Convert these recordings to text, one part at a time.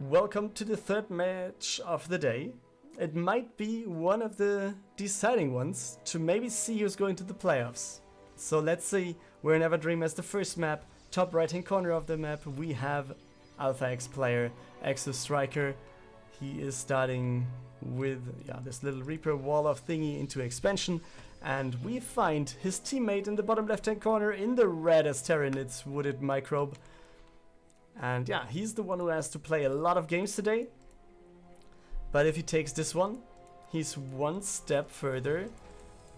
Welcome to the third match of the day. It might be one of the deciding ones to maybe see who's going to the playoffs. So let's see. We're in Everdream as the first map. Top right hand corner of the map we have Alpha X player Exostriker. He is starting with this little Reaper wall of thingy into expansion. And we find his teammate in the bottom left hand corner in the red as Terran. It's WoodedMicrob. And yeah, he's the one who has to play a lot of games today. But if he takes this one, he's one step further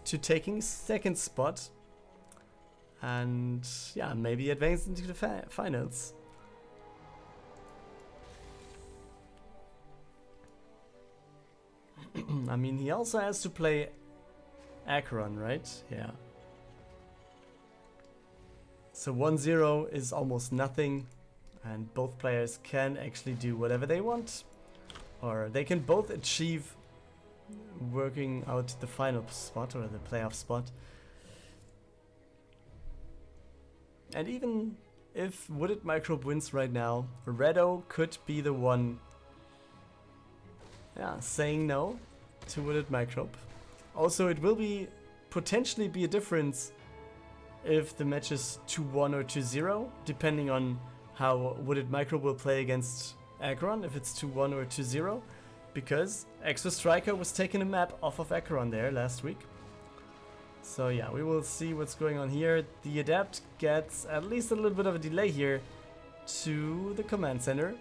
to taking second spot. And yeah, maybe advance into the finals. I mean, he also has to play Acheron, right? Yeah. So 1-0 is almost nothing. And both players can actually do whatever they want. Or they can both achieve working out the final spot or the playoff spot. And even if WoodedMicrob wins right now, Redo could be the one saying no to WoodedMicrob. Also, it will be potentially be a difference if the match is 2-1 or 2-0, depending on how WoodedMicrob will play against Acheron, if it's 2-1 or 2-0, because Exostriker was taking a map off of Acheron there last week. So yeah, we will see what's going on here. The Adept gets at least a little bit of a delay here to the command center.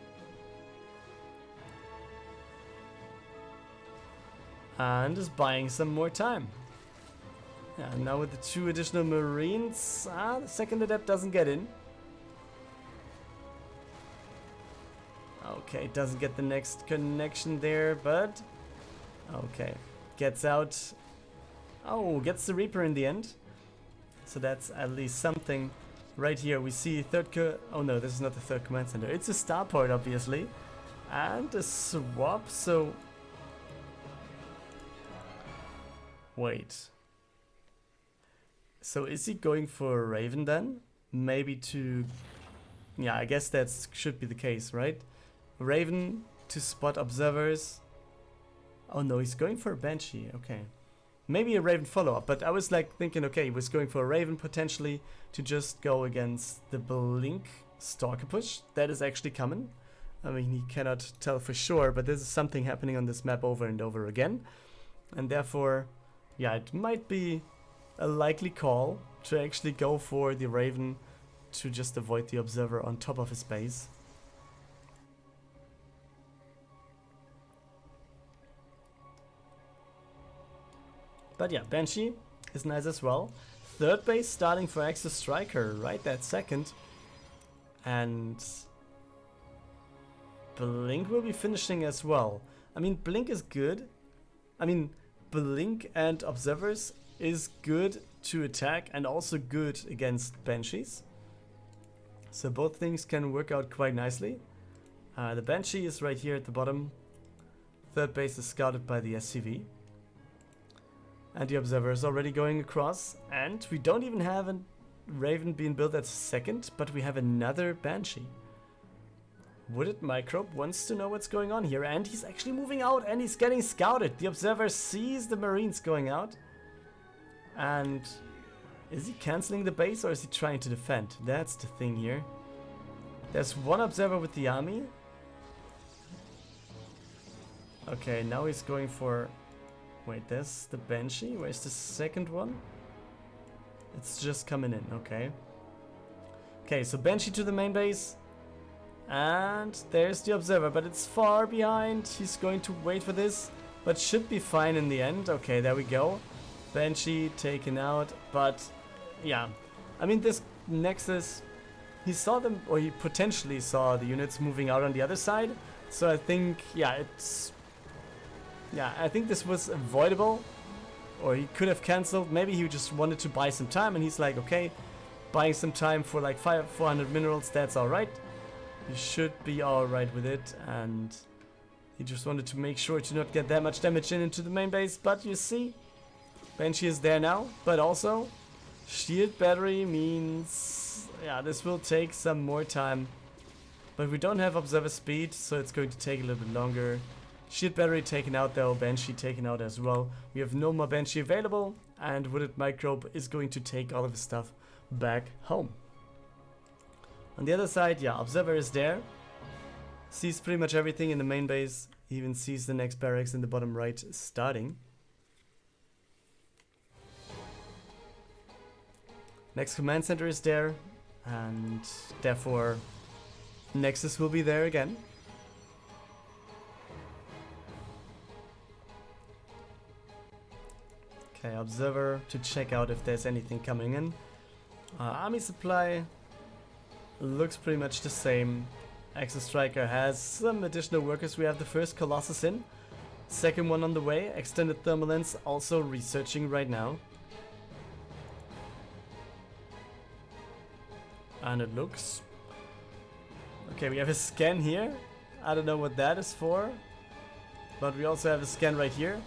And is buying some more time. Yeah, now with the 2 additional Marines, the second Adept doesn't get in. Okay, doesn't get the next connection there, but okay, gets out. Oh, gets the Reaper in the end. So that's at least something. Right here we see oh no, this is not the third command center. It's a starport, obviously. And a swap, so... Wait. So is he going for a Raven then? Maybe to... Yeah, I guess that should be the case, right? Raven to spot observers. Oh no, he's going for a Banshee, okay. Maybe a Raven follow-up, but I was like thinking, okay, he was going for a Raven potentially to just go against the Blink Stalker push. That is actually coming. I mean, he cannot tell for sure, but this is something happening on this map over and over again. And therefore, yeah, it might be a likely call to actually go for the Raven to just avoid the observer on top of his base. But yeah, Banshee is nice as well. Third base starting for Exostriker right that second. And Blink will be finishing as well. I mean, Blink is good. I mean, Blink and Observers is good to attack and also good against Banshees. So both things can work out quite nicely. The Banshee is right here at the bottom. Third base is scouted by the SCV. And the Observer is already going across. And we don't even have a Raven being built at second, but we have another Banshee. WoodedMicrob wants to know what's going on here. And he's actually moving out and he's getting scouted. The Observer sees the Marines going out. And is he canceling the base or is he trying to defend? That's the thing here. There's one Observer with the army. Okay, now he's going for... Wait, there's the Banshee. Where's the second one? It's just coming in, okay. Okay, so Banshee to the main base. And there's the Observer, but it's far behind. He's going to wait for this, but should be fine in the end. Okay, there we go. Banshee taken out, but yeah. I mean, this Nexus, he saw them, or he potentially saw the units moving out on the other side. So I think, yeah, I think this was avoidable, or he could have cancelled. Maybe he just wanted to buy some time, and he's like, okay, buying some time for like 400 minerals, that's alright. He should be alright with it, and he just wanted to make sure to not get that much damage into the main base. But you see, Banshee is there now, but also shield battery means, yeah, this will take some more time But we don't have observer speed, so it's going to take a little bit longer. Shield battery taken out though, Banshee taken out as well. We have no more Banshee available, and WoodedMicrob is going to take all of his stuff back home. On the other side, yeah, observer is there. Sees pretty much everything in the main base. He even sees the next barracks in the bottom right starting. Next command center is there, and therefore Nexus will be there again. Okay, observer to check out if there's anything coming in. Army supply looks pretty much the same. Exostriker has some additional workers. We have the first Colossus in. Second one on the way. Extended thermal lens also researching right now. And it looks... Okay, we have a scan here. I don't know what that is for. But we also have a scan right here.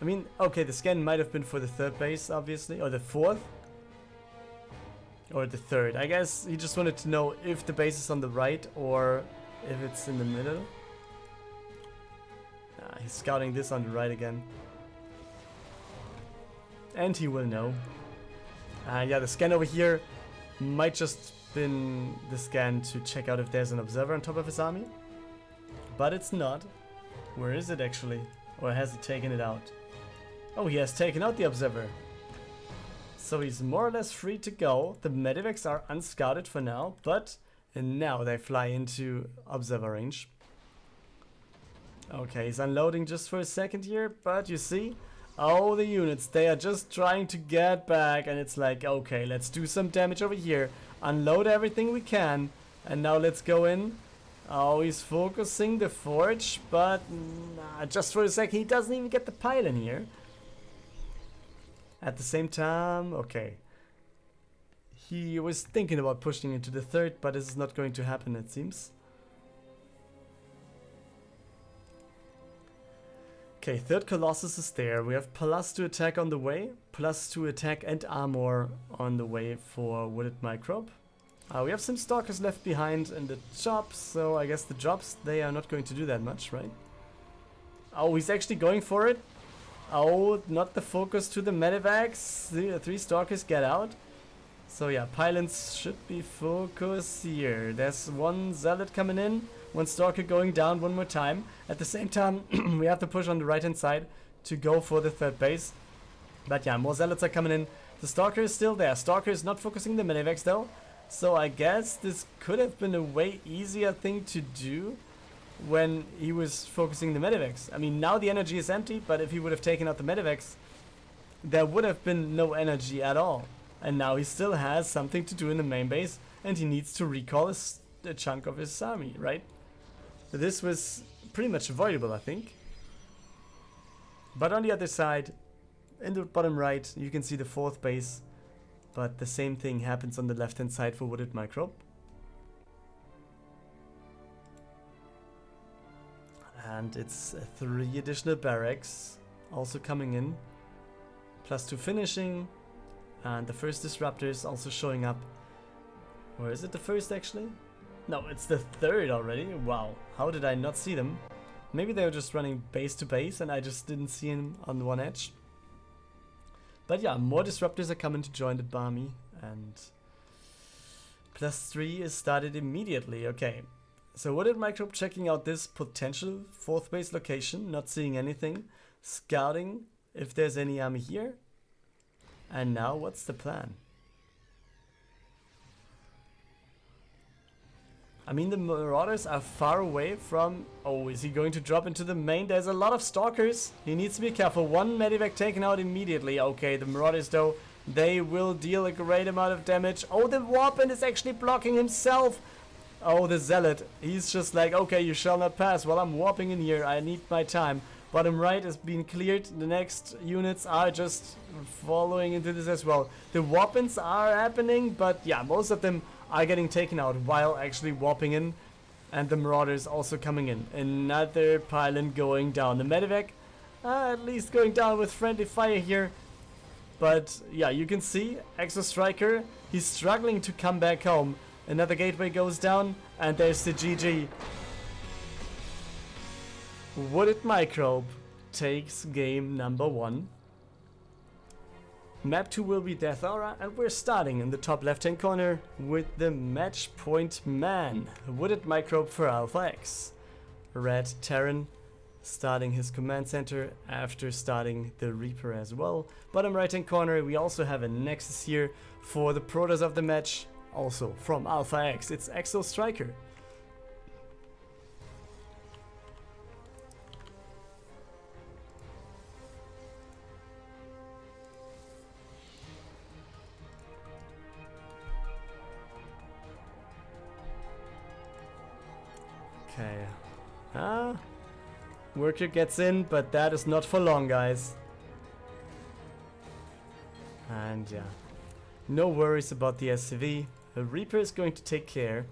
I mean, okay, the scan might have been for the third base, obviously. Or the fourth. Or the third. I guess he just wanted to know if the base is on the right or if it's in the middle. He's scouting this on the right again. And he will know. Yeah, the scan over here might just been the scan to check out if there's an observer on top of his army. But it's not. Where is it actually? Or has he taken it out? Oh, he has taken out the observer. So he's more or less free to go. The medivacs are unscouted for now, but now they fly into observer range. Okay, he's unloading just for a second here, but you see, oh, the units, they are just trying to get back, and it's like, okay, let's do some damage over here, unload everything we can, and now let's go in. Oh, he's focusing the forge, but just for a second, he doesn't even get the pile in here. At the same time, okay. He was thinking about pushing into the third, but this is not going to happen, it seems. Okay, third Colossus is there. We have +2 attack on the way, +2 attack and armor on the way for WoodedMicrob. We have some Stalkers left behind in the jobs, so I guess the jobs, they are not going to do that much, right? Oh, he's actually going for it. Oh, not the focus to the medivacs. The 3 Stalkers get out. So yeah, pylons should be focused here. There's 1 Zealot coming in, 1 Stalker going down one more time. At the same time, we have to push on the right hand side to go for the third base. But yeah, more Zealots are coming in. The Stalker is still there. Stalker is not focusing the medivacs though. So I guess this could have been a way easier thing to do when he was focusing the medivacs. I mean, now the energy is empty, but if he would have taken out the medivacs, there would have been no energy at all. And now he still has something to do in the main base, and he needs to recall a chunk of his army, right? This was pretty much avoidable, I think. But on the other side, in the bottom right, you can see the 4th base, but the same thing happens on the left-hand side for WoodedMicrob. And it's 3 additional barracks also coming in, +2 finishing, and the first disruptors also showing up. Or is it the first actually? No, it's the 3rd already. Wow, how did I not see them? Maybe they were just running base to base and I just didn't see him on one edge. But yeah, more disruptors are coming to join the Barmy, and +3 is started immediately. Okay. So WoodedMicrob checking out this potential 4th base location, not seeing anything, scouting if there's any army here. And now what's the plan? I mean, the Marauders are far away from... Oh, is he going to drop into the main? There's a lot of Stalkers. He needs to be careful. 1 medivac taken out immediately. Okay, the Marauders though, they will deal a great amount of damage. Oh, the Warpen is actually blocking himself. Oh, the Zealot, he's just like, okay, you shall not pass. Well, I'm warping in here, I need my time. Bottom right has been cleared. The next units are just following into this as well. The Warpens are happening, but yeah, most of them are getting taken out while actually warping in. And the Marauders also coming in. Another pylon going down. The Medivac, at least going down with friendly fire here. But yeah, you can see Exostriker, he's struggling to come back home. Another gateway goes down, And there's the GG. WoodedMicrob takes game number 1. Map 2 will be Death Aura, and we're starting in the top left hand corner with the match point man, WoodedMicrob for Alpha X. Red Terran starting his command center after starting the Reaper as well. Bottom right hand corner we also have a Nexus here for the Protoss of the match, also from Alpha X, it's Exostriker. Okay. Worker gets in, but that is not for long, guys. And yeah, no worries about the SCV. The Reaper is going to take care.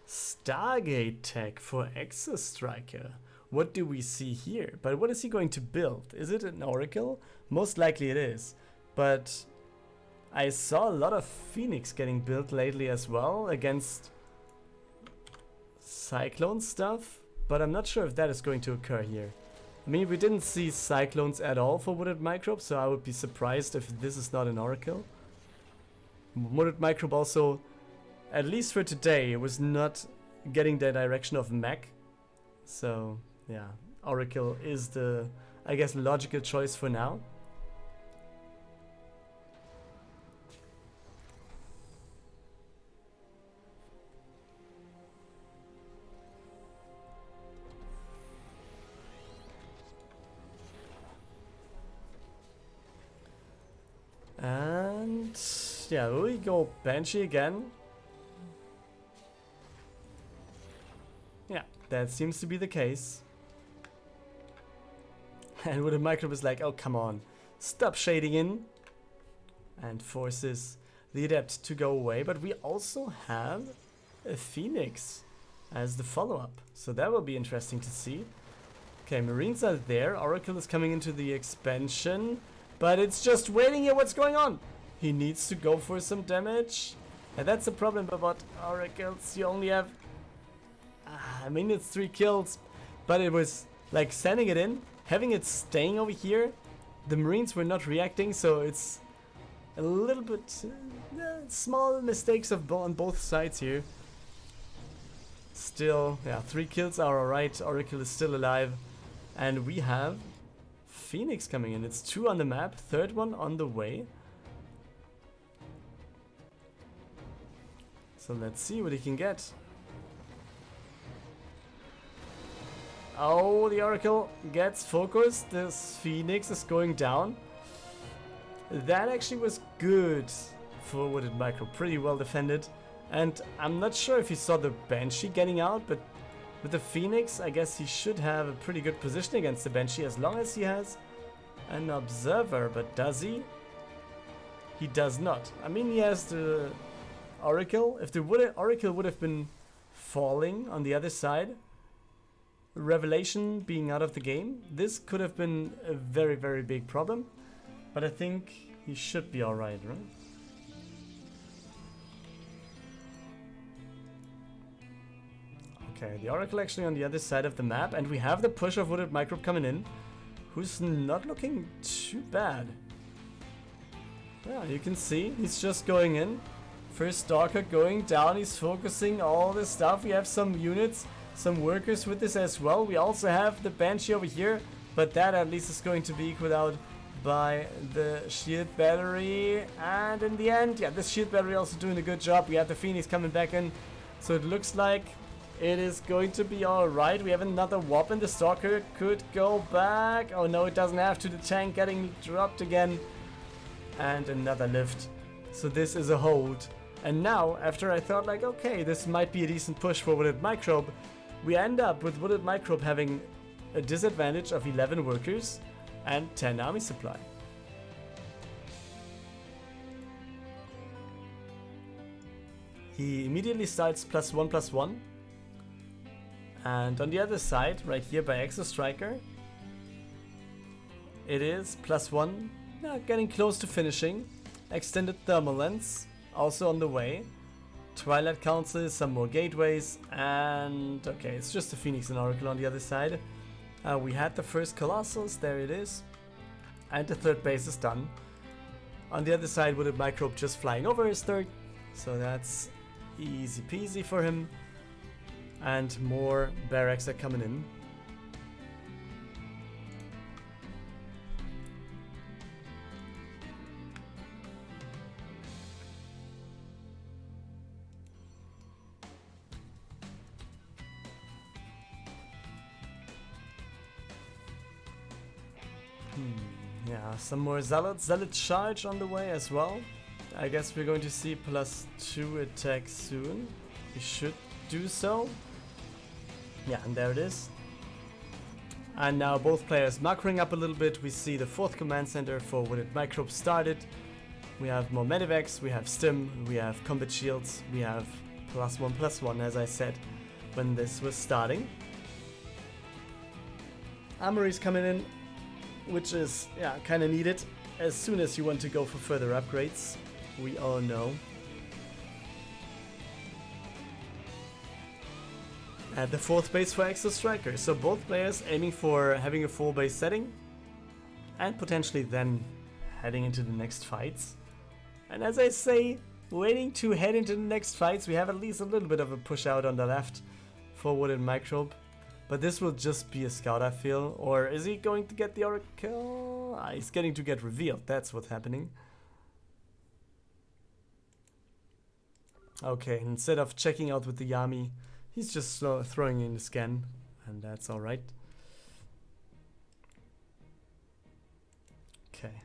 Stargate tech for Exostriker. What do we see here? But what is he going to build? Is it an Oracle? Most likely it is. But I saw a lot of Phoenix getting built lately as well against Cyclone stuff, but I'm not sure if that is going to occur here. I mean, we didn't see Cyclones at all for WoodedMicrob, so I would be surprised if this is not an Oracle. WoodedMicrob also, at least for today, was not getting the direction of mech. So yeah, Oracle is the, I guess, logical choice for now. And yeah, we go Banshee again. Yeah, that seems to be the case. And WoodedMicrob is like, oh come on, stop shading in, and forces the Adept to go away. But we also have a Phoenix as the follow-up, so that will be interesting to see. Okay, Marines are there. Oracle is coming into the expansion. But it's just waiting here, what's going on? He needs to go for some damage. And that's the problem about Oracles. You only have... I mean, it's 3 kills. But it was like sending it in, having it staying over here. The Marines were not reacting, so it's a little bit... small mistakes on both sides here. Still, yeah, 3 kills are alright. Oracle is still alive. And we have Phoenix coming in. It's 2 on the map, 3rd one on the way. So let's see what he can get. Oh, the Oracle gets focused. This Phoenix is going down. That actually was good for WoodedMicrob. Pretty well defended. And I'm not sure if he saw the Banshee getting out, but with the Phoenix, I guess he should have a pretty good position against the Banshee as long as he has an observer. But does he? He does not. I mean, he has the Oracle. If the Oracle would have been falling on the other side, Revelation being out of the game, this could have been a very, very big problem. But I think he should be alright, right? Okay, the Oracle actually on the other side of the map, and we have the push of WoodedMicrob coming in, who's not looking too bad. Yeah, you can see, he's just going in. First Stalker going down, he's focusing all this stuff. We have some units, some workers with this as well. We also have the Banshee over here, but that at least is going to be equaled out by the shield battery. And in the end, yeah, this shield battery also doing a good job. We have the Phoenix coming back in, so it looks like it is going to be alright. We have another weapon. The Stalker could go back. Oh no, it doesn't have to. The tank getting dropped again. And another lift. So this is a hold. And now, after I thought like, okay, this might be a decent push for WoodedMicrob, we end up with WoodedMicrob having a disadvantage of 11 workers and 10 army supply. He immediately starts +1/+1. And on the other side, right here by Exostriker, it is +1, getting close to finishing. extended thermal lens, also on the way. Twilight Council, some more gateways, and okay, it's just a Phoenix and Oracle on the other side. We had the first Colossus, there it is, and the third base is done. On the other side, WoodedMicrob just flying over his third, so that's easy peasy for him. And more barracks are coming in. Yeah, some more Zealots. Zealot charge on the way as well. I guess we're going to see +2 attack soon. We should do so. Yeah, and there it is. And now both players macroing up a little bit. We see the 4th command center for WoodedMicrob started. We have more medivacs, we have stim, we have combat shields, we have +1/+1 as I said when this was starting. Armory's coming in, which is kind of needed as soon as you want to go for further upgrades. We all know. At the 4th base for Exostriker, so both players aiming for having a full base setting and potentially then heading into the next fights. And as I say, waiting to head into the next fights, we have at least a little bit of a push out on the left for WoodedMicrob. But this will just be a scout, I feel. Or is he going to get the Oracle? He's getting to get revealed, that's what's happening. Okay, instead of checking out with the Yami, he's just throwing in the scan, and that's alright. Okay,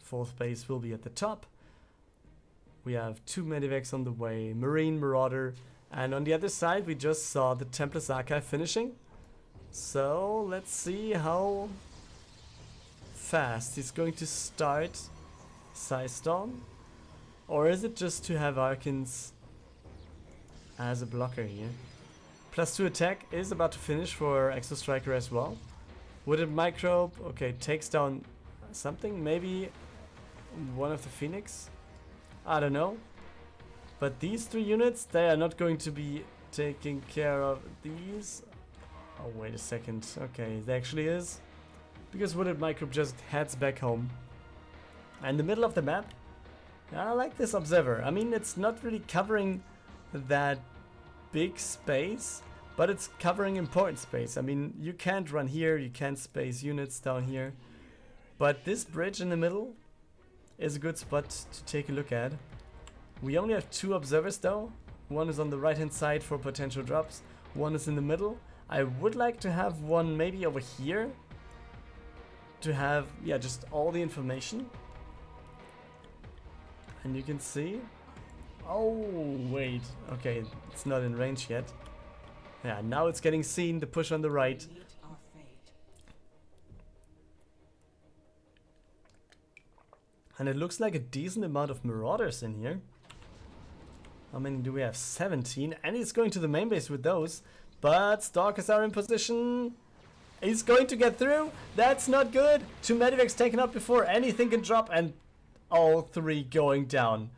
4th base will be at the top. We have 2 medivacs on the way, Marine, Marauder, and on the other side we just saw the Templar's Archive finishing. So let's see how fast he's going to start Storm. Or is it just to have Arkans as a blocker here? +2 attack is about to finish for Exostriker as well. WoodedMicrob, okay, takes down something, maybe one of the Phoenix? I don't know. But these 3 units, they are not going to be taking care of these. Oh, wait a second. Okay, there actually is. Because WoodedMicrob just heads back home. And the middle of the map, I like this observer. I mean, it's not really covering that big space, but it's covering important space. I mean, you can't run here, you can't space units down here. But this bridge in the middle is a good spot to take a look at. We only have 2 observers though. One is on the right hand side for potential drops. One is in the middle. I would like to have one maybe over here to have, just all the information. And you can see. Oh, wait. Okay, it's not in range yet. Yeah, now it's getting seen, the push on the right. And it looks like a decent amount of Marauders in here. How many do we have? 17. And he's going to the main base with those. But Stalkers are in position. He's going to get through. That's not good. 2 medivacs taken out before anything can drop. And all 3 going down.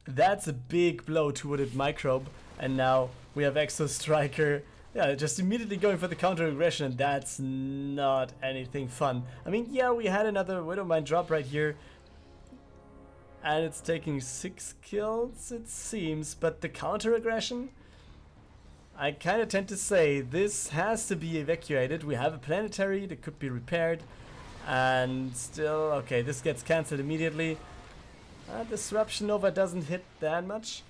That's a big blow to WoodedMicrob. And now we have Exostriker. Yeah, just immediately going for the counter aggression. And that's not anything fun. I mean, yeah, we had another Widowmine drop right here. And it's taking 6 kills, it seems. But the counter aggression? I kind of tend to say this has to be evacuated. We have a planetary that could be repaired. And still, okay, this gets cancelled immediately. Disruption Nova doesn't hit that much.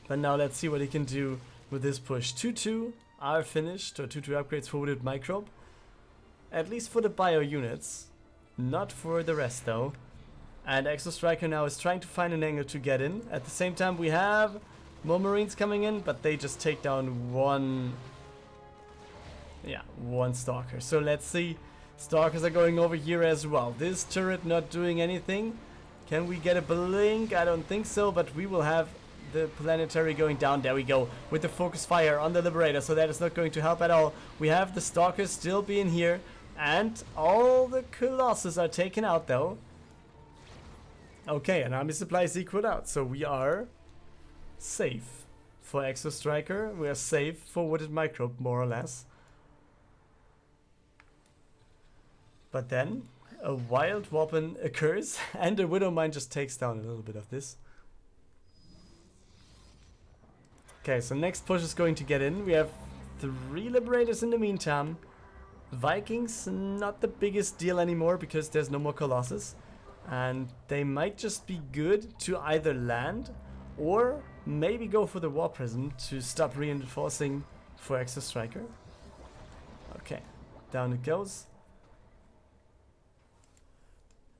But now let's see what he can do with this push. 2-2 are finished, or 2-2 upgrades for WoodedMicrob. At least for the bio units. Not for the rest though. And Exostriker now is trying to find an angle to get in. At the same time we have more Marines coming in, but they just take down one Stalker. So let's see. Stalkers are going over here as well. This turret not doing anything. Can we get a blink? I don't think so, but we will have the planetary going down. There we go, with the focus fire on the Liberator, so that is not going to help at all. We have the Stalkers still being here, and all the Colossus are taken out though. Okay, and army supplies equal out, so we are safe for Exostriker. We are safe for WoodedMicrob, more or less. But then a wild weapon occurs, and the Widowmine just takes down a little bit of this. Okay, so next push is going to get in. We have 3 Liberators in the meantime. Vikings, not the biggest deal anymore because there's no more Colossus. And they might just be good to either land or maybe go for the War Prism to stop reinforcing for Exostriker. Okay, down it goes.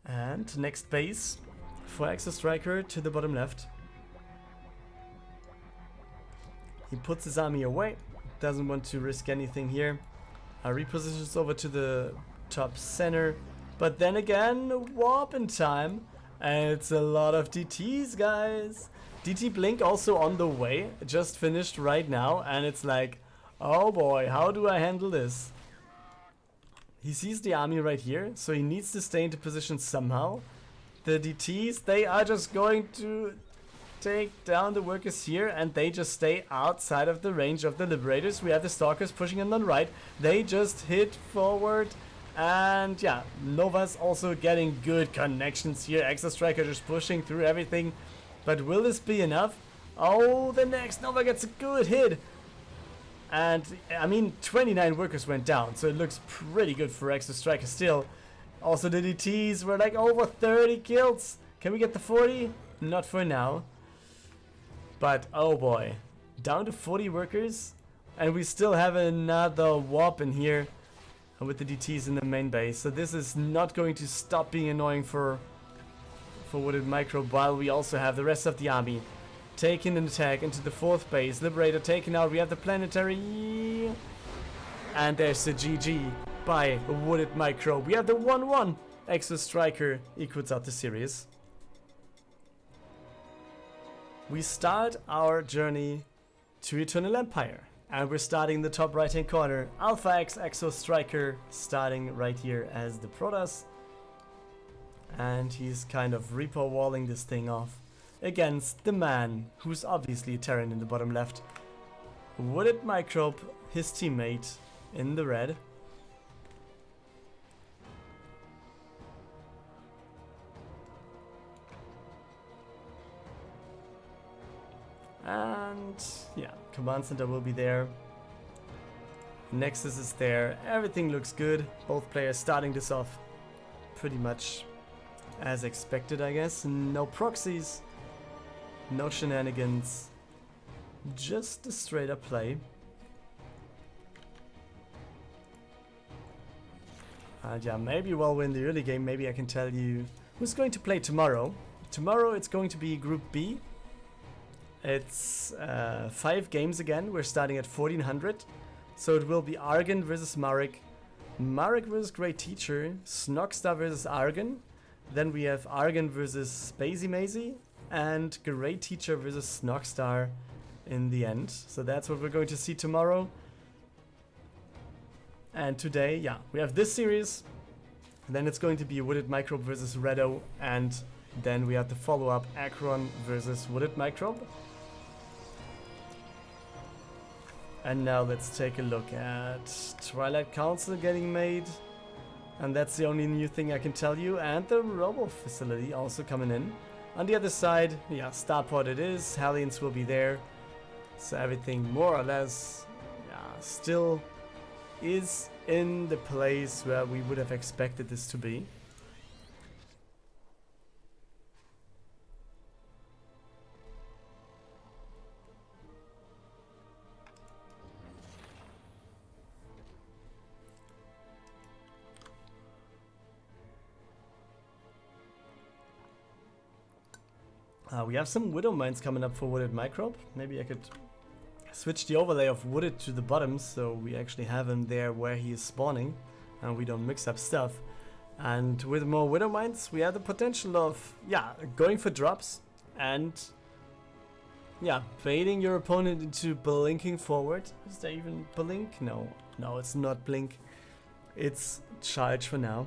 And next base for Exostriker to the bottom left. He puts his army away, doesn't want to risk anything here. Repositions over to the top center. But then again, warp in time. And it's a lot of DTs, guys. DT Blink also on the way. Just finished right now. And it's like, oh boy, how do I handle this? He sees the army right here. So he needs to stay into position somehow. The DTs, they are just going to take down the workers here. And they just stay outside of the range of the Liberators. We have the Stalkers pushing in on the right. They just hit forward. And yeah, Nova's also getting good connections here. Exostriker just pushing through everything. But will this be enough? Oh, the next Nova gets a good hit. And I mean, 29 workers went down. So it looks pretty good for Exostriker still. Also the DTs were like over 30 kills. Can we get the 40? Not for now. But oh boy. Down to 40 workers. And we still have another warp in here. With the DTs in the main base. So this is not going to stop being annoying for WoodedMicrob, while we also have the rest of the army taking an attack into the 4th base. Liberator taken out. We have the planetary. And there's the GG by WoodedMicrob. We have the 1-1. Exostriker equals out the series. We start our journey to Eternal Empire. And we're starting in the top right hand corner. Alpha X Exostriker starting right here as the Protoss. And he's kind of repo walling this thing off against the man who's obviously a Terran in the bottom left. WoodedMicrob, his teammate in the red. And yeah, command center will be there. Nexus is there. Everything looks good. Both players starting this off pretty much as expected, I guess. No proxies, no shenanigans, just a straight up play. And yeah, maybe while we're in the early game, maybe I can tell you who's going to play tomorrow. Tomorrow it's going to be Group B. It's 5 games again. We're starting at 1400. So it will be Argon versus Marek. Marek versus Great Teacher. Snogstar versus Argon. Then we have Argon versus Spacey Mazy. And Great Teacher versus Snogstar in the end. So that's what we're going to see tomorrow. And today, yeah, we have this series. Then it's going to be WoodedMicrob versus Redo. And then we have the follow-up Akron versus WoodedMicrob. And now let's take a look at Twilight Council getting made. And that's the only new thing I can tell you. And the Robo facility also coming in. On the other side, yeah, Starport it is. Hellions will be there. So everything more or less, yeah, still is in the place where we would have expected this to be. We have some Widow Mines coming up for WoodedMicrob. Maybe I could switch the overlay of Wooded to the bottom so we actually have him there where he is spawning and we don't mix up stuff. And with more Widow Mines we have the potential of, yeah, going for drops and, yeah, baiting your opponent into blinking forward. Is there even blink? No, it's not blink. It's charge for now.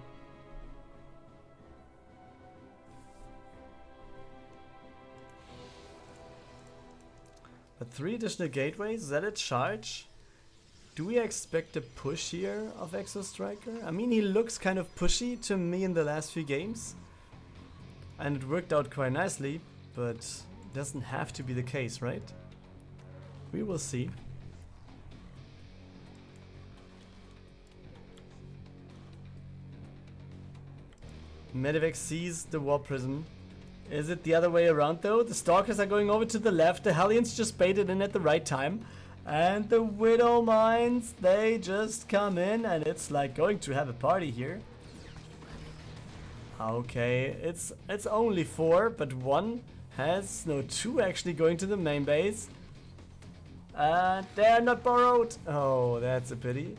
But 3 additional gateways, is that a charge? Do we expect a push here of Exostriker? I mean, he looks kind of pushy to me in the last few games. And it worked out quite nicely, but it doesn't have to be the case, right? We will see. Medivac sees the Warp Prism. Is it the other way around though? The Stalkers are going over to the left, the Hellions just baited in at the right time. And the Widow Mines, they just come in and it's like going to have a party here. Okay, it's only 4, but 1 has, no, 2 actually going to the main base. They're not borrowed. Oh, that's a pity.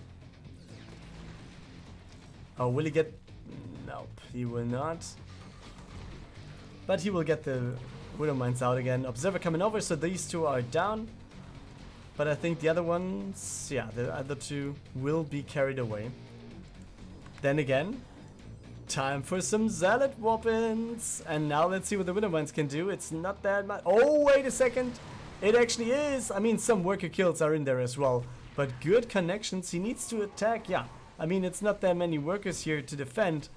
Oh, will he get... Nope, he will not. But he will get the Widow Mines out again. Observer coming over, so these 2 are down. But I think the other ones, yeah, the other 2 will be carried away. Then again, time for some Zealot weapons. And now let's see what the Widow Mines can do. It's not that much. Oh, wait a second. It actually is. I mean, some worker kills are in there as well. But good connections. He needs to attack. Yeah, I mean, it's not that many workers here to defend.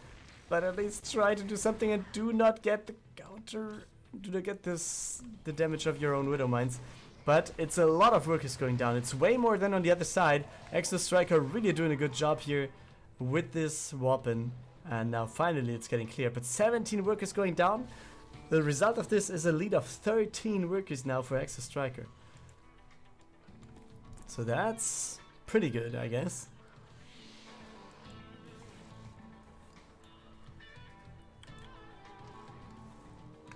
But at least try to do something and do not get the counter. Do not get the damage of your own Widow Mines. But it's a lot of workers going down. It's way more than on the other side. Exostriker really doing a good job here with this weapon. And now finally it's getting clear. But 17 workers going down. The result of this is a lead of 13 workers now for Exostriker. So that's pretty good, I guess.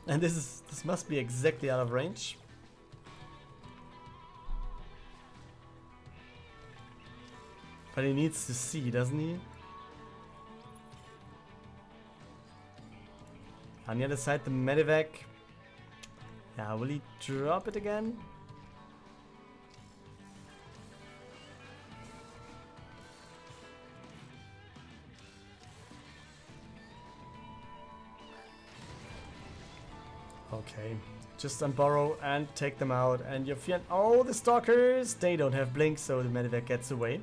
And this must be exactly out of range. But he needs to see, doesn't he? On the other side, the Medivac. Yeah, will he drop it again? Okay, just unborrow and take them out. And your fiend. Oh, the Stalkers! They don't have blink, so the Medivac gets away.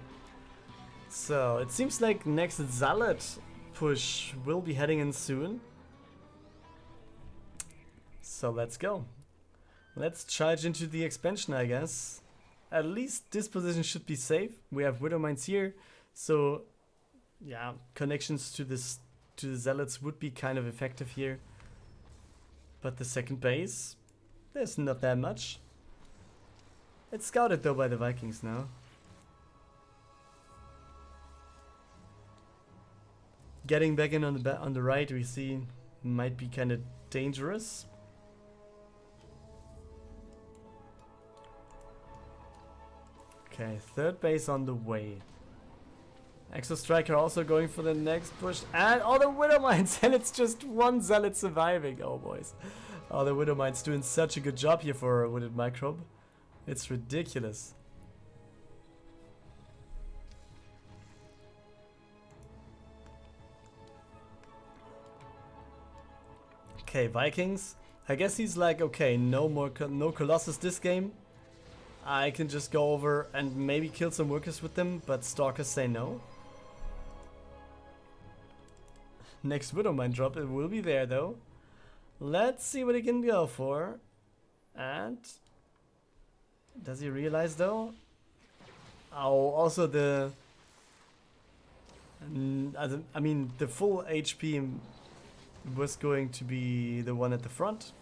So it seems like next Zealot push will be heading in soon. So let's go. Let's charge into the expansion, I guess. At least this position should be safe. We have Widow Mines here, so yeah, connections to the Zealots would be kind of effective here. But the second base, there's not that much. It's scouted though by the Vikings now. Getting back in on the right, we see might be kind of dangerous. Okay, third base on the way. Exostriker also going for the next push. And all the Widow Mines, and it's just 1 Zealot surviving. Oh, boys. Oh, the Widow Mines doing such a good job here for WoodedMicrob. It's ridiculous. Okay, Vikings. I guess he's like, okay, no Colossus this game. I can just go over and maybe kill some workers with them, but Stalkers say no. Next Widow Mine drop, it will be there though. Let's see what he can go for. And does he realize though? Oh, also the I mean the full HP was going to be the one at the front.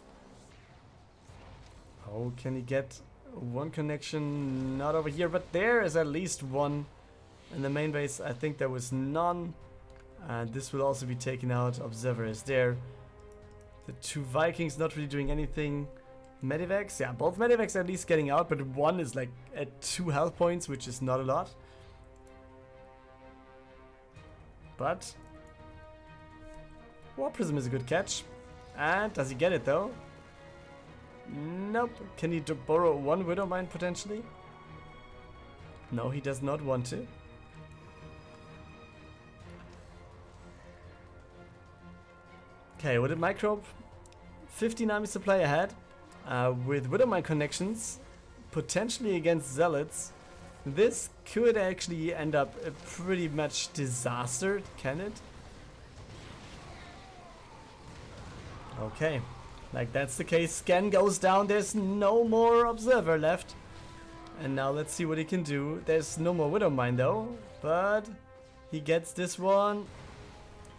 Oh, can he get one connection? Not over here, but there is at least one in the main base. I think there was none. And this will also be taken out. Observer is there. The 2 Vikings not really doing anything. Medivacs, yeah, both Medivacs at least getting out, but one is like at 2 health points, which is not a lot. But Warp Prism is a good catch. And does he get it though? Nope. Can he borrow 1 Widow Mine potentially? No, he does not want to. Okay, WoodedMicrob, 15 army supply ahead, with Widow Mine connections. potentially against Zealots. This could actually end up a pretty much disaster, can it? Okay, like that's the case. Scan goes down, there's no more Observer left. And now let's see what he can do. There's no more Widow Mine though, but he gets this one.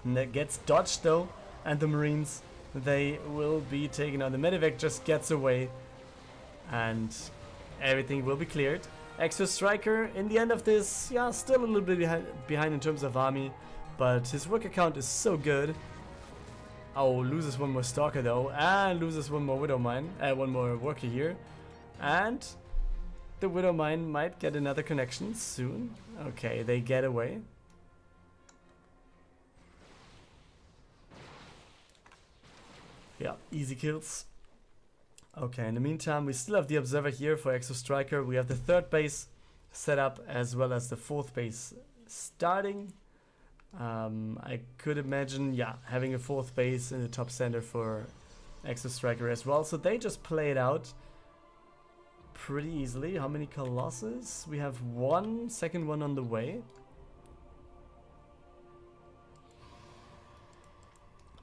And that gets dodged though, and the Marines, they will be taken on. The medevac just gets away, and everything will be cleared. Exostriker, in the end of this, yeah, still a little bit behind in terms of army, but his worker count is so good. Oh, loses one more Stalker though, and loses one more Widow Mine, one more worker here. And the Widow Mine might get another connection soon. Okay, they get away. Yeah, easy kills. Okay, in the meantime, we still have the Observer here for Exostriker. We have the 3rd base set up as well as the 4th base starting. I could imagine, yeah, having a 4th base in the top center for Exostriker as well. So they just play it out pretty easily. How many Colossus? We have one, second one on the way.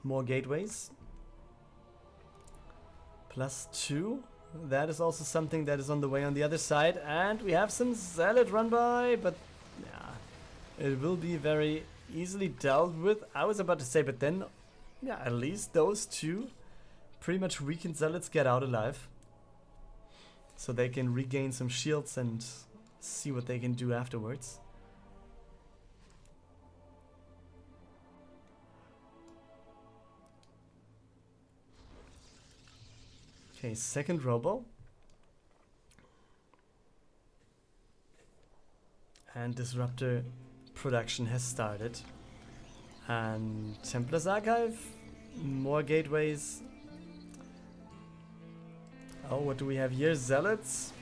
More gateways. +2. That is also something that is on the way on the other side. And we have some Zealot run by, but yeah, it will be very easily dealt with. I was about to say, but then, yeah, at least those two pretty much weakened Zealots get out alive. So they can regain some shields and see what they can do afterwards. Okay, second Robo. And Disruptor production has started. And Templar's Archive, more gateways. Oh, what do we have here? Zealots.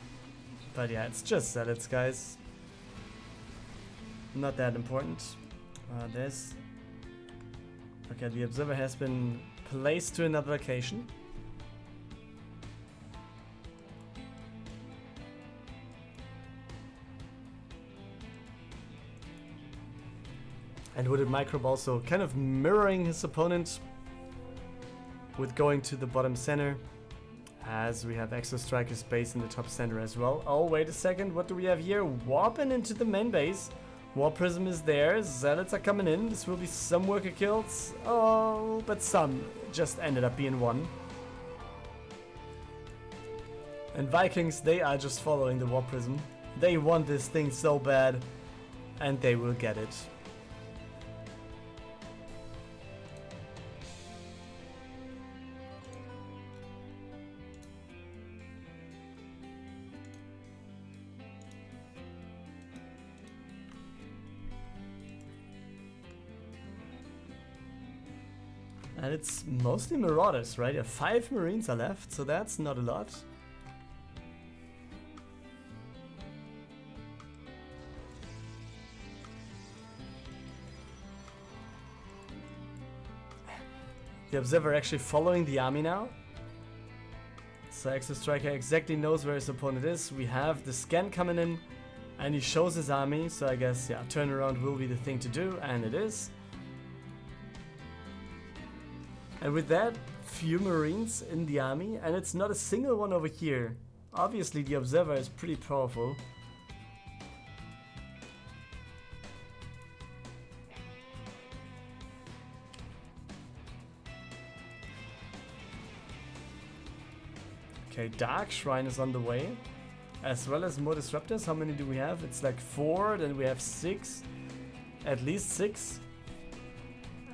But yeah, it's just Zealots, guys. Not that important. There's... Okay, the Observer has been placed to another location. And WoodedMicrob also kind of mirroring his opponent with going to the bottom center, as we have Exostriker's base in the top center as well. Oh, wait a second, what do we have here? Warping into the main base. War Prism is there, Zealots are coming in. This will be some worker kills. Oh, but some just ended up being one. And Vikings, they are just following the War Prism. They want this thing so bad, and they will get it. And it's mostly Marauders, right? 5 Marines are left, so that's not a lot. The Observer actually following the army now. So Exostriker exactly knows where his opponent is. We have the scan coming in, and he shows his army, so I guess, yeah, turnaround will be the thing to do, and it is. And with that, few Marines in the army, and it's not a single one over here. Obviously the Observer is pretty powerful. Okay, Dark Shrine is on the way, as well as more Disruptors. How many do we have? It's like 4, then we have 6, at least 6.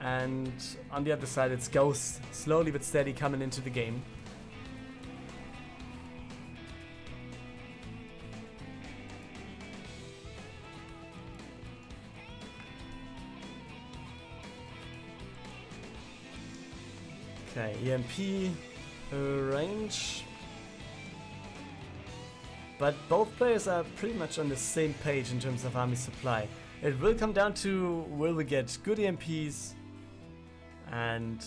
And on the other side it's Ghosts, slowly but steady coming into the game. Okay, EMP range. But both players are pretty much on the same page in terms of army supply. It will come down to, will we get good EMPs? And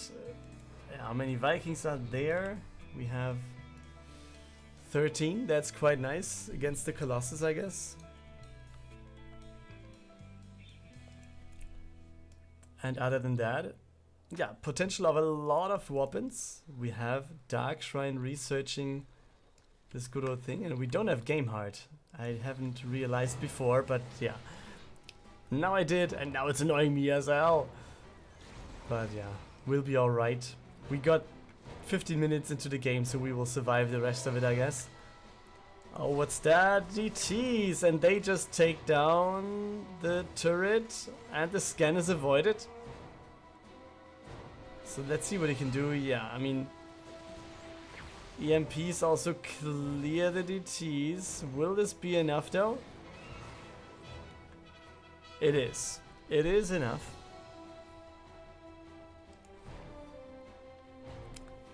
how many Vikings are there? We have 13, that's quite nice against the Colossus, I guess. And other than that, yeah, potential of a lot of weapons. We have Dark Shrine researching this good old thing, and we don't have Game Heart. I haven't realized before, but yeah. Now I did, and now it's annoying me as hell. But yeah, we'll be alright. We got 15 minutes into the game, so we will survive the rest of it, I guess. Oh, what's that? DTs! And they just take down the turret, and the scan is avoided. So let's see what he can do. Yeah, I mean, EMPs also clear the DTs. Will this be enough though? It is. It is enough.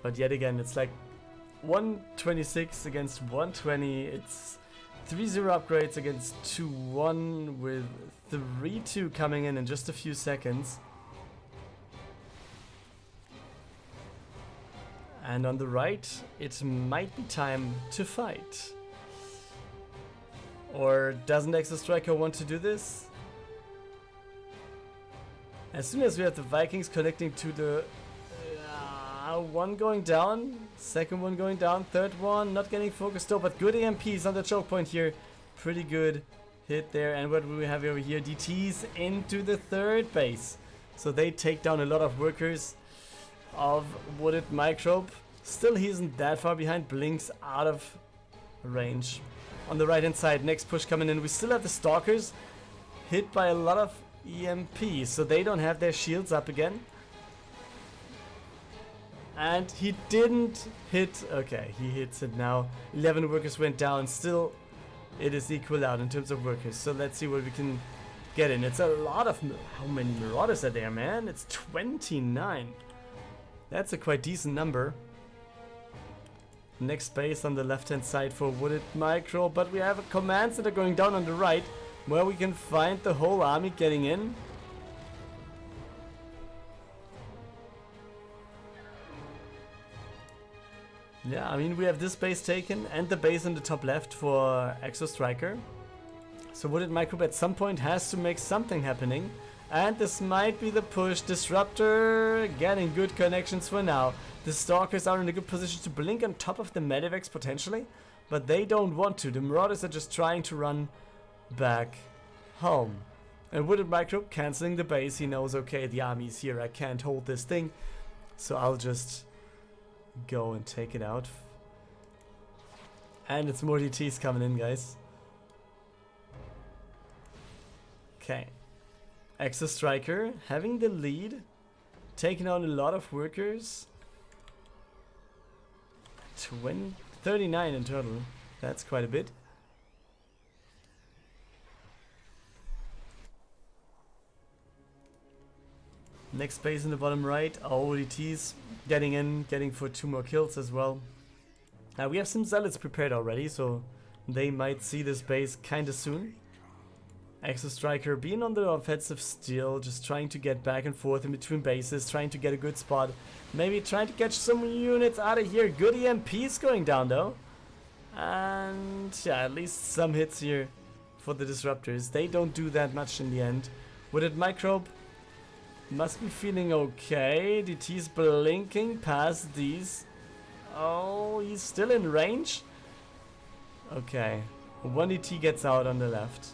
But yet again, it's like 126 against 120. It's 3-0 upgrades against 2-1 with 3-2 coming in just a few seconds. And on the right, it might be time to fight. Or doesn't Exostriker want to do this? As soon as we have the Vikings connecting to the one going down, second one going down, third one not getting focused though, but good EMPs on the choke point here. Pretty good hit there. And what do we have over here? DTs into the third base. So they take down a lot of workers of WoodedMicrob. Still, he isn't that far behind. Blinks out of range. On the right hand side, next push coming in. We still have the Stalkers hit by a lot of EMPs, so they don't have their shields up again. And he didn't hit. Okay, he hits it now. 11 workers went down. Still, it is equal out in terms of workers. So let's see what we can get in. It's a lot of... How many Marauders are there, man? It's 29. That's a quite decent number. Next base on the left hand side for WoodedMicrob, but we have commands that are going down on the right, where we can find the whole army getting in. Yeah, I mean, we have this base taken and the base on the top left for Exostriker. So WoodedMicrob at some point has to make something happening. And this might be the push. Disruptor getting good connections for now. The Stalkers are in a good position to blink on top of the Medivacs potentially, but they don't want to. The Marauders are just trying to run back home. And WoodedMicrob cancelling the base. He knows, okay, the army's here. I can't hold this thing. So I'll just go and take it out. And it's more DTs coming in, guys. Okay. Exostriker having the lead, taking on a lot of workers. 39 in total. That's quite a bit. Next base in the bottom right. ODTs getting in, getting for 2 more kills as well. Now we have some zealots prepared already, so they might see this base kinda soon. Exostriker being on the offensive still, just trying to get back and forth in between bases, trying to get a good spot. Maybe trying to catch some units out of here. Good EMPs going down though. And yeah, at least some hits here for the disruptors. They don't do that much in the end. WoodedMicrob must be feeling okay. DT's blinking past these. Oh, he's still in range? Okay. 1 DT gets out on the left.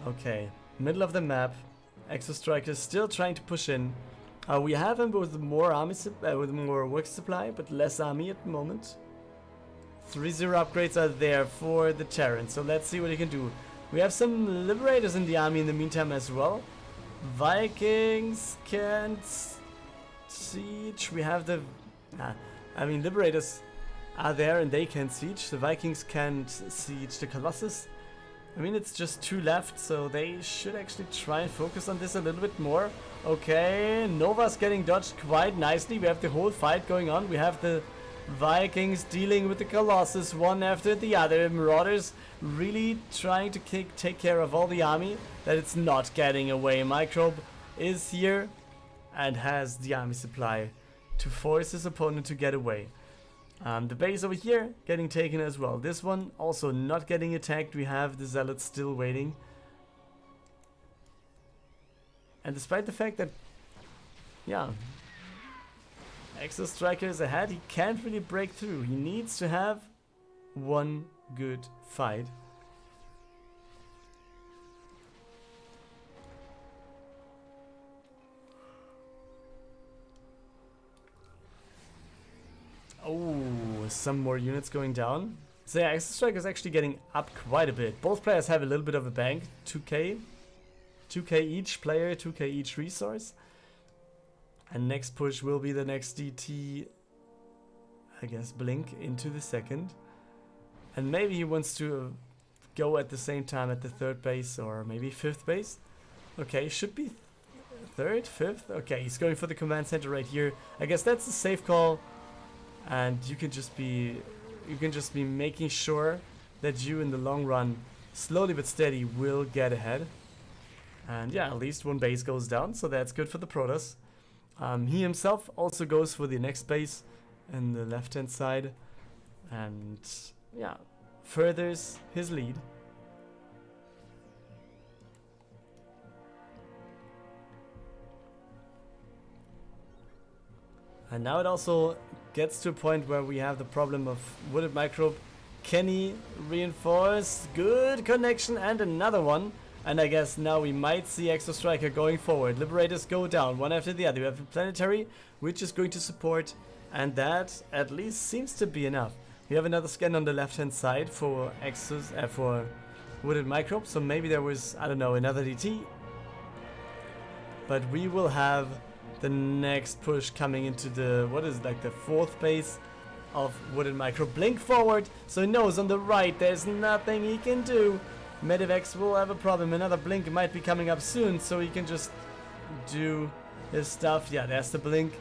Okay, middle of the map. Exostriker is still trying to push in. We have him with more army, with more work supply, but less army at the moment. 3-0 upgrades are there for the Terran, so let's see what he can do. We have some Liberators in the army in the meantime as well. Vikings can't siege. We have the... I mean, Liberators are there and they can siege. The Vikings can't siege the Colossus. I mean, it's just 2 left, so they should actually try and focus on this a little bit more. Okay, Nova's getting dodged quite nicely. We have the whole fight going on. We have the Vikings dealing with the Colossus one after the other. Marauders really trying to take care of all the army, that it's not getting away. Microbe is here and has the army supply to force his opponent to get away. The base over here getting taken as well. This one also not getting attacked. We have the zealots still waiting. And despite the fact that, yeah, Exostriker is ahead, he can't really break through. He needs to have one good fight. Oh, some more units going down. So yeah, Exostriker is actually getting up quite a bit. Both players have a little bit of a bank. 2k. 2k each player, 2k each resource. And next push will be the next DT, I guess, blink into the second. And maybe he wants to go at the same time at the third base or maybe fifth base. Okay, should be third, fifth. Okay, he's going for the command center right here. I guess that's a safe call. And you can just be making sure that you in the long run, slowly but steady, will get ahead. And yeah, at least one base goes down, so that's good for the Protoss. He himself also goes for the next base in the left hand side. And yeah, furthers his lead. And now it also gets to a point where we have the problem of WoodedMicrob. Can he reinforce? Good connection and another one. And I guess now we might see Exostriker going forward. Liberators go down one after the other. We have a planetary which is going to support, and that at least seems to be enough. We have another scan on the left hand side for for WoodedMicrob, so maybe there was, I don't know, another DT. But we will have the next push coming into the, what is it, like the fourth base of WoodedMicrob. Blink forward, so he knows on the right there's nothing he can do. Medivacs will have a problem. Another blink might be coming up soon, so he can just do his stuff. Yeah, there's the blink.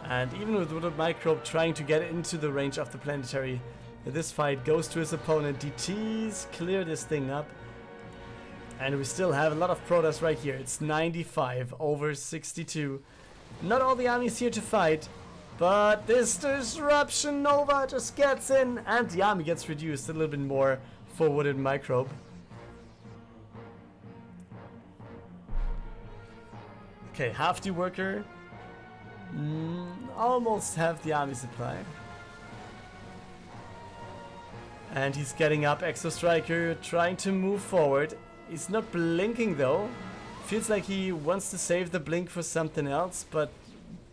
And even with WoodedMicrob trying to get into the range of the planetary, this fight goes to his opponent. DTs clear this thing up. And we still have a lot of Protoss right here. It's 95 over 62. Not all the armies here to fight, but this Disruption Nova just gets in, and the army gets reduced a little bit more for WoodedMicrob. Okay, half the worker. Almost half the army supply. And he's getting up. Exostriker trying to move forward. He's not blinking though. Feels like he wants to save the blink for something else, but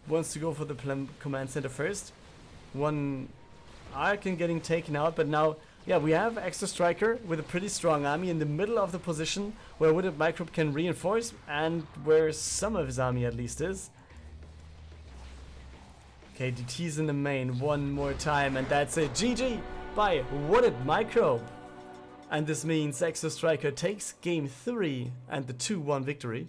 wants to go for the command center first. One Archon getting taken out, but now, yeah, we have Exostriker with a pretty strong army in the middle of the position where WoodedMicrob can reinforce and where some of his army at least is. Okay, DT's in the main one more time, and that's it. GG by WoodedMicrob. And this means Exostriker takes game 3 and the 2-1 victory.